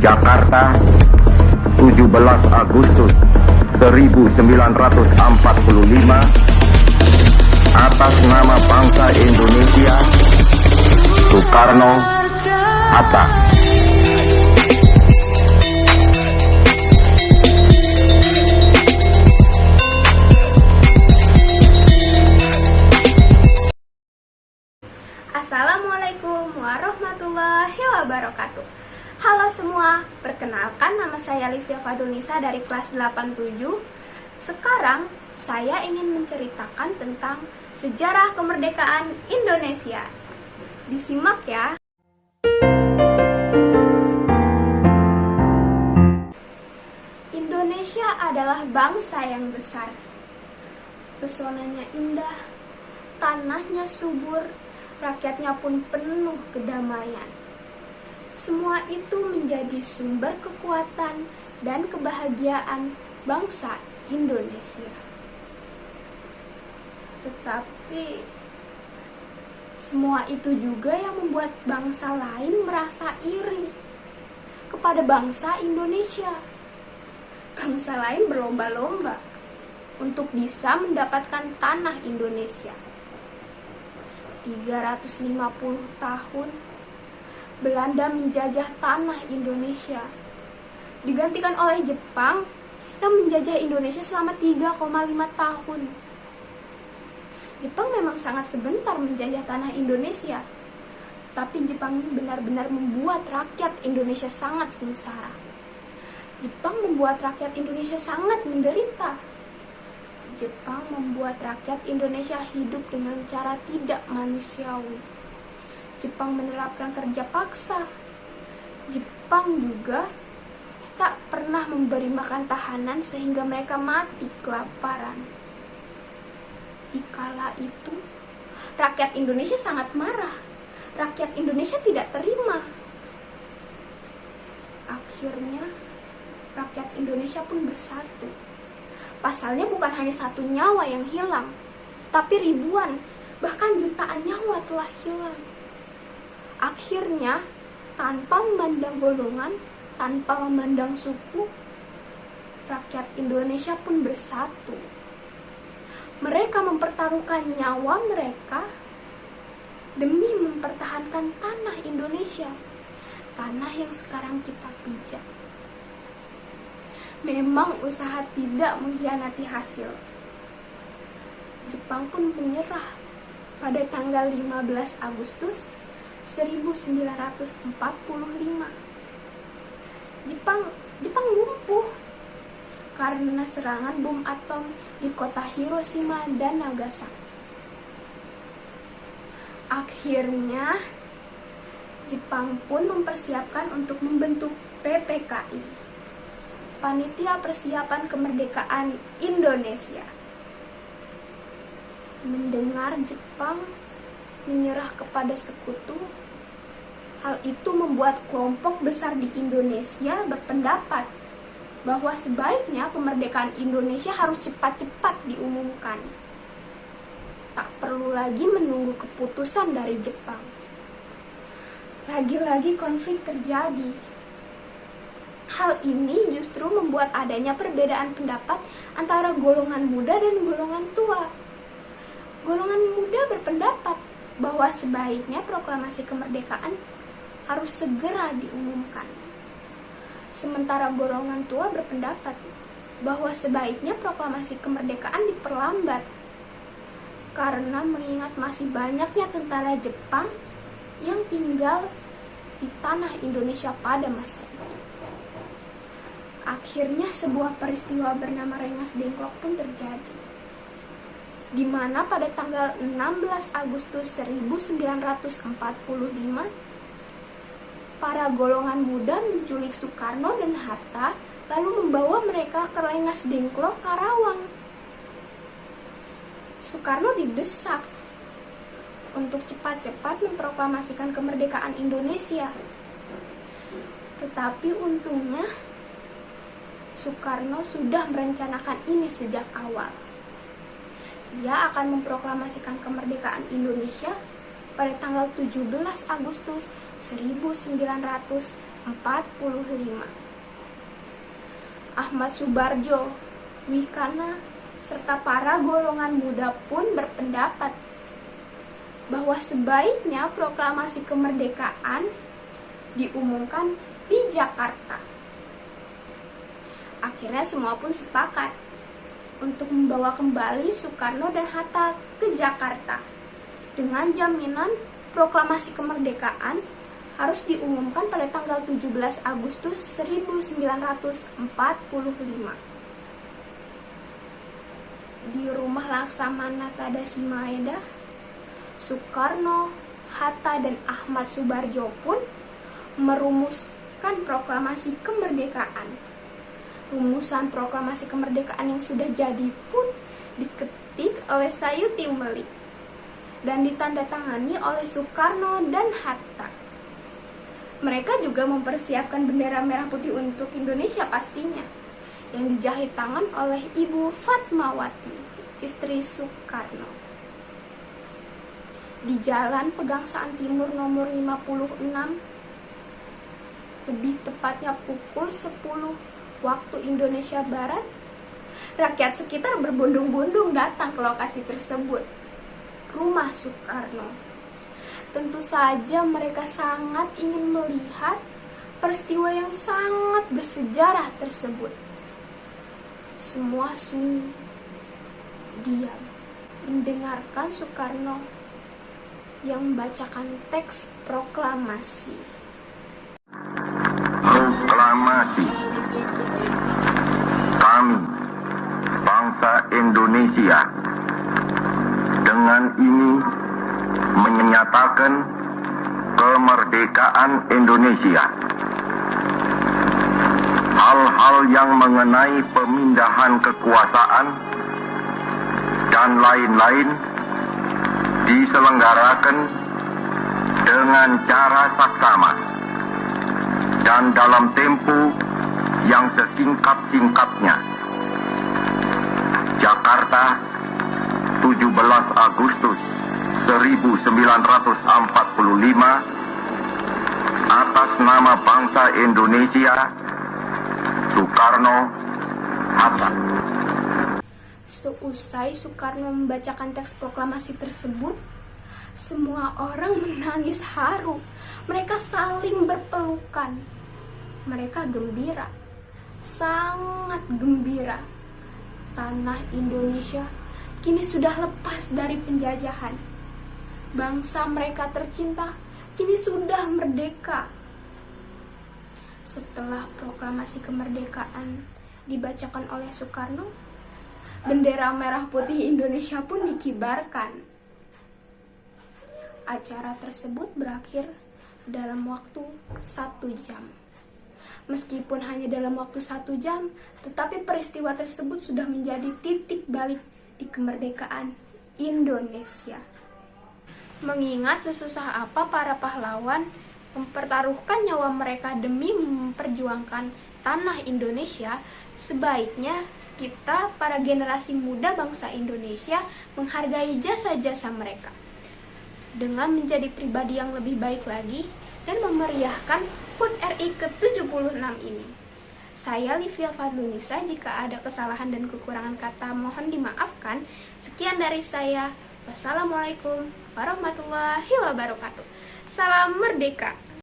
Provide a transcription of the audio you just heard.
Jakarta, 17 Agustus 1945, atas nama bangsa Indonesia, Soekarno-Hatta. Assalamualaikum warahmatullahi wabarakatuh. Halo semua, perkenalkan nama saya Livia Fadulnisa dari kelas 87. Sekarang saya ingin menceritakan tentang sejarah kemerdekaan Indonesia. Disimak ya. Indonesia adalah bangsa yang besar. Pesonanya indah, tanahnya subur, rakyatnya pun penuh kedamaian. Semua itu menjadi sumber kekuatan dan kebahagiaan bangsa Indonesia. Tetapi semua itu juga yang membuat bangsa lain merasa iri kepada bangsa Indonesia. Bangsa lain berlomba-lomba untuk bisa mendapatkan tanah Indonesia. 350 tahun Belanda menjajah tanah Indonesia, digantikan oleh Jepang yang menjajah Indonesia selama 3,5 tahun. Jepang memang sangat sebentar menjajah tanah Indonesia, tapi Jepang benar-benar membuat rakyat Indonesia sangat sengsara. Jepang membuat rakyat Indonesia sangat menderita. Jepang membuat rakyat Indonesia hidup dengan cara tidak manusiawi. Jepang menerapkan kerja paksa. Jepang juga tak pernah memberi makan tahanan sehingga mereka mati kelaparan. Di kala itu, rakyat Indonesia sangat marah. Rakyat Indonesia tidak terima. Akhirnya, rakyat Indonesia pun bersatu. Pasalnya bukan hanya satu nyawa yang hilang, tapi ribuan, bahkan jutaan nyawa telah hilang. Akhirnya, tanpa memandang golongan, tanpa memandang suku, rakyat Indonesia pun bersatu. Mereka mempertaruhkan nyawa mereka demi mempertahankan tanah Indonesia, tanah yang sekarang kita pijak. Memang usaha tidak mengkhianati hasil. Jepang pun menyerah pada tanggal 15 Agustus 1945. Jepang lumpuh karena serangan bom atom di kota Hiroshima dan Nagasaki. Akhirnya, Jepang pun mempersiapkan untuk membentuk PPKI, Panitia Persiapan Kemerdekaan Indonesia. Mendengar Jepang menyerah kepada sekutu, hal itu membuat kelompok besar di Indonesia berpendapat bahwa sebaiknya kemerdekaan Indonesia harus cepat-cepat diumumkan. Tak perlu lagi menunggu keputusan dari Jepang. Lagi-lagi konflik terjadi. Hal ini justru membuat adanya perbedaan pendapat antara golongan muda dan golongan tua. Golongan muda berpendapat bahwa sebaiknya proklamasi kemerdekaan harus segera diumumkan. Sementara golongan tua berpendapat bahwa sebaiknya proklamasi kemerdekaan diperlambat karena mengingat masih banyaknya tentara Jepang yang tinggal di tanah Indonesia pada masa itu. Akhirnya sebuah peristiwa bernama Rengas Dengklok pun terjadi, di mana pada tanggal 16 Agustus 1945, para golongan muda menculik Soekarno dan Hatta, lalu membawa mereka ke Rengas Dengklok, Karawang. Soekarno didesak untuk cepat-cepat memproklamasikan kemerdekaan Indonesia. Tetapi untungnya, Soekarno sudah merencanakan ini sejak awal. Ia akan memproklamasikan kemerdekaan Indonesia pada tanggal 17 Agustus 1945. Ahmad Subarjo, Wikana, serta para golongan muda pun berpendapat bahwa sebaiknya proklamasi kemerdekaan diumumkan di Jakarta. Akhirnya semua pun sepakat untuk membawa kembali Soekarno dan Hatta ke Jakarta dengan jaminan proklamasi kemerdekaan harus diumumkan pada tanggal 17 Agustus 1945. Di rumah Laksamana Tadasi Maeda, Soekarno, Hatta, dan Ahmad Subarjo pun merumuskan proklamasi kemerdekaan. Rumusan proklamasi kemerdekaan yang sudah jadi pun diketik oleh Sayuti Melik dan ditandatangani oleh Soekarno dan Hatta. Mereka juga mempersiapkan bendera merah putih untuk Indonesia pastinya, yang dijahit tangan oleh Ibu Fatmawati, istri Soekarno. Di Jalan Pegangsaan Timur nomor 56, lebih tepatnya pukul 10 waktu Indonesia Barat, rakyat sekitar berbondong-bondong datang ke lokasi tersebut, rumah Soekarno. Tentu saja mereka sangat ingin melihat peristiwa yang sangat bersejarah tersebut. Semua sunyi, diam, mendengarkan Soekarno yang membacakan teks proklamasi. Proklamasi. Kami, bangsa Indonesia, dengan ini menyatakan kemerdekaan Indonesia. Hal-hal yang mengenai pemindahan kekuasaan dan lain-lain diselenggarakan dengan cara saksama dan dalam tempo yang sesingkat-singkatnya. Jakarta, 17 Agustus 1945, atas nama bangsa Indonesia, Soekarno, Hatta. Seusai Soekarno membacakan teks proklamasi tersebut, semua orang menangis haru. Mereka saling berpelukan. Mereka gembira, sangat gembira. Tanah Indonesia kini sudah lepas dari penjajahan. Bangsa mereka tercinta kini sudah merdeka. Setelah proklamasi kemerdekaan dibacakan oleh Soekarno, bendera merah putih Indonesia pun dikibarkan. Acara tersebut berakhir dalam waktu 1 jam. Meskipun hanya dalam waktu 1 jam, tetapi peristiwa tersebut sudah menjadi titik balik di kemerdekaan Indonesia. Mengingat sesusah apa para pahlawan mempertaruhkan nyawa mereka demi memperjuangkan tanah Indonesia, sebaiknya kita, para generasi muda bangsa Indonesia, menghargai jasa-jasa mereka dengan menjadi pribadi yang lebih baik lagi dan memeriahkan HUT RI ke-76 ini. Saya Livia Fadlunisa, jika ada kesalahan dan kekurangan kata mohon dimaafkan. Sekian dari saya. Wassalamualaikum warahmatullahi wabarakatuh. Salam merdeka.